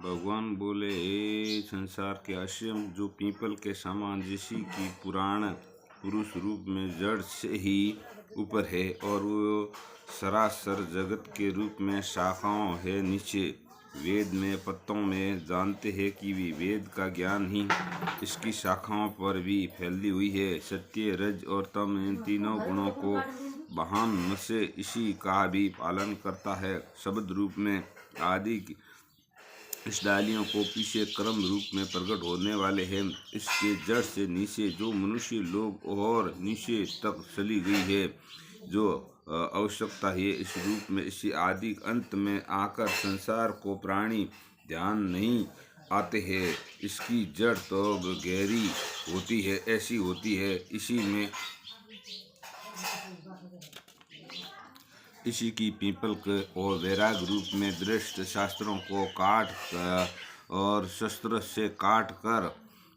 भगवान बोले, हे संसार के असीम जो पीपल के समान ऋषि की पुराण पुरुष रूप में जड़ से ही ऊपर है और वो सरासर जगत के रूप में शाखाओं है नीचे। वेद में पत्तों में जानते हैं कि भी वेद का ज्ञान ही इसकी शाखाओं पर भी फैली हुई है। सत्य, रज और तम इन तीनों गुणों को वाहन से इसी का भी पालन करता है। शब्द रूप में आदि इस डालियों को पीछे क्रम रूप में प्रकट होने वाले हैं। इसके जड़ से नीचे जो मनुष्य लोग और नीचे तक चली गई है, जो आवश्यकता है इस रूप में इसी आदि अंत में आकर संसार को प्राणी ध्यान नहीं आते हैं। इसकी जड़ तो गहरी होती है, ऐसी होती है इसी की पीपल के और वैराग रूप में दृष्ट शास्त्रों को काट और शस्त्र से काट कर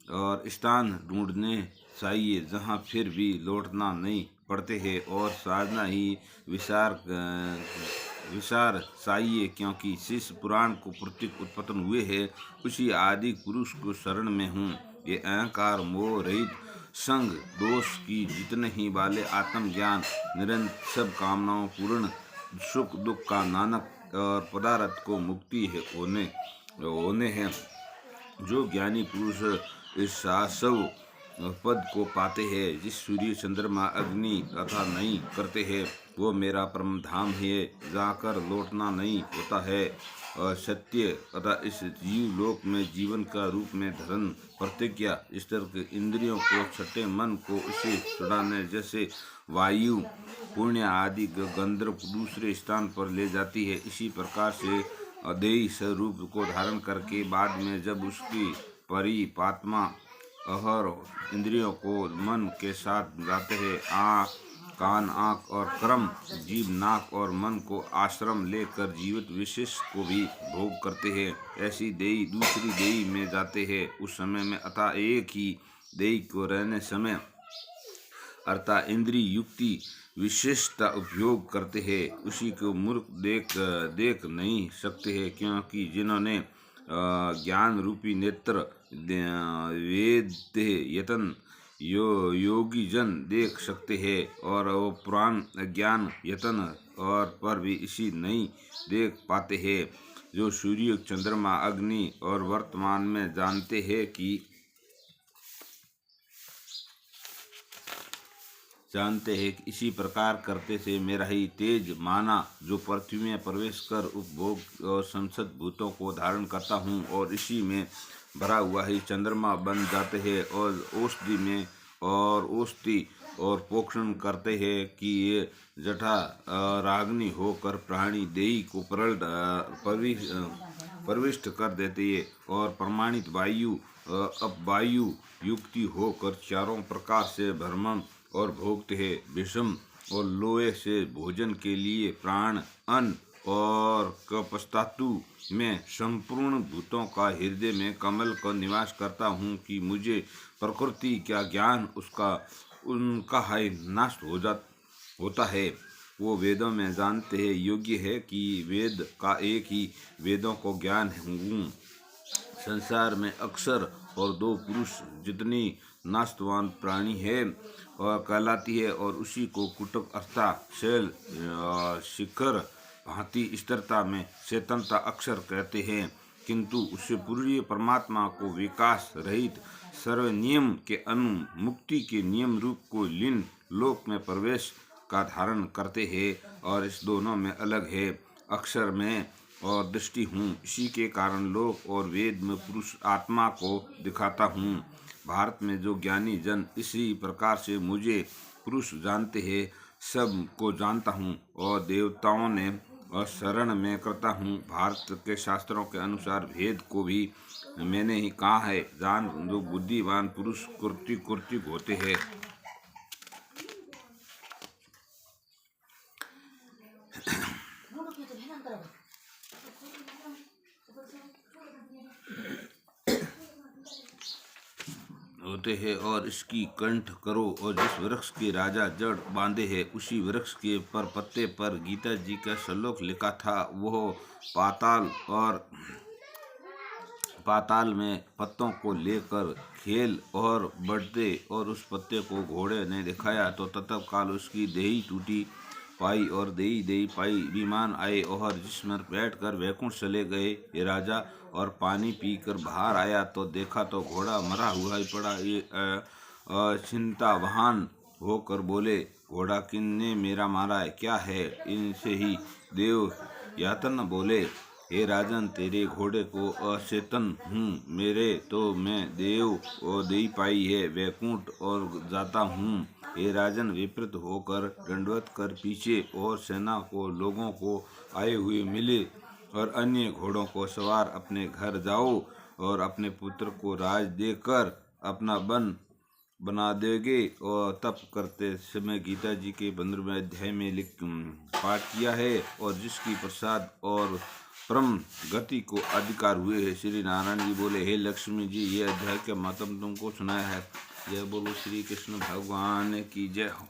और स्थान ढूंढने चाहिए जहाँ फिर भी लौटना नहीं पड़ते हैं और साधना ही विचार चाहिए, क्योंकि शिष्य पुराण को प्रतीक उत्पन्न हुए हैं। उसी आदि पुरुष को शरण में हूँ। ये अहंकार मोह रहित संग दोष की जितने ही वाले आत्मज्ञान निरंतर सब कामनाओं पूर्ण सुख दुख का नानक और पदार्थ को मुक्ति है होने हैं। जो ज्ञानी पुरुष इस सब पद को पाते हैं, जिस सूर्य चंद्रमा अग्नि तथा नहीं करते हैं, वो मेरा परम धाम है, जाकर लौटना नहीं होता है। और सत्य तथा इस जीव लोक में जीवन का रूप में धर्म प्रतिज्ञा इस तरह के इंद्रियों को छठे मन को उसे चढ़ाने जैसे वायु पुण्य आदि गंधर्व दूसरे स्थान पर ले जाती है। इसी प्रकार से अदेय स्वरूप को धारण करके बाद में जब उसकी परिपात्मा अहर इंद्रियों को मन के साथ जाते हैं, आँख कान आँख और कर्म जीव नाक और मन को आश्रम लेकर जीवित विशेष को भी भोग करते हैं। ऐसी देही दूसरी देही में जाते हैं। उस समय में अतः एक ही देही को रहने समय अर्थात इंद्रिय युक्ति विशेषता उपयोग करते हैं। उसी को मूर्ख देख नहीं सकते हैं, क्योंकि जिन्होंने ज्ञान रूपी नेत्र वेद यतन योगी जन देख सकते हैं और वो पुराण ज्ञान यतन और पर भी इसी नहीं देख पाते हैं। जो सूर्य चंद्रमा अग्नि और वर्तमान में जानते हैं कि इसी प्रकार करते से मेरा ही तेज माना जो पृथ्वी में प्रवेश कर उपभोग और संसद भूतों को धारण करता हूँ और इसी में भरा हुआ ही चंद्रमा बन जाते हैं और औषधि में और औषधि और पोषण करते हैं कि ये जटा रागनी होकर प्राणी देही को प्रविष्ट कर देते हैं और प्रमाणित वायु अपवायु युक्ति होकर चारों प्रकार से भ्रमण और भोगते हैं। विषम और लोहे से भोजन के लिए प्राण अन्न और कपस्तातु में संपूर्ण भूतों का हृदय में कमल का निवास करता हूँ कि मुझे प्रकृति का ज्ञान उनका है नाश होता है। वो वेदों में जानते हैं योग्य है कि वेद का एक ही वेदों को ज्ञान हूँ। संसार में अक्षर और दो पुरुष जितनी नाशवान प्राणी है और कहलाती है और उसी को कुटुक अर्थात शैल शिखर भांति स्थिरता में चेतनता अक्षर कहते हैं, किंतु उससे पूर्व परमात्मा को विकास रहित सर्व नियम के मुक्ति के नियम रूप को लीन लोक में प्रवेश का धारण करते हैं और इस दोनों में अलग है। अक्षर में और दृष्टि हूँ, इसी के कारण लोक और वेद में पुरुष आत्मा को दिखाता हूँ। भारत में जो ज्ञानी जन इसी प्रकार से मुझे पुरुष जानते हैं, सब को जानता हूँ और देवताओं ने और शरण में करता हूँ। भारत के शास्त्रों के अनुसार भेद को भी मैंने ही कहा है। जान जो बुद्धिमान पुरुष कुर्ती होते हैं। और इसकी कंठ करो और जिस वृक्ष के राजा जड़ बांधे हैं उसी वृक्ष के पर पत्ते पर गीता जी का श्लोक लिखा था। वह पाताल और पाताल में पत्तों को लेकर खेल और बढ़ते और उस पत्ते को घोड़े ने दिखाया तो तत्काल उसकी देही टूटी पाई और देही देही पाई विमान आए और जिसमें बैठकर वैकुंठ चले गए। ये राजा और पानी पीकर बाहर आया तो देखा तो घोड़ा मरा हुआ ही पड़ा। ये चिंतावान होकर बोले, घोड़ा किसने मेरा मारा है, क्या है? इनसे ही देव यातन बोले, हे राजन, तेरे घोड़े को अचेतन हूँ, मेरे तो मैं देव और देई पाई है, वैकुंठ और जाता हूँ। हे राजन, विपरीत होकर दंडवत कर पीछे और सेना को लोगों को आए हुए मिले और अन्य घोड़ों को सवार अपने घर जाओ और अपने पुत्र को राज देकर अपना वन बना देंगे। और तप करते समय गीता जी के 15वें अध्याय में पाठ किया है और जिसकी प्रसाद और परम गति को अधिकार हुए हैं। श्री नारायण जी बोले, हे लक्ष्मी जी, ये अध्याय का महत्व तुमको सुनाया है। जय बोलो श्री कृष्ण भगवान की जय हो।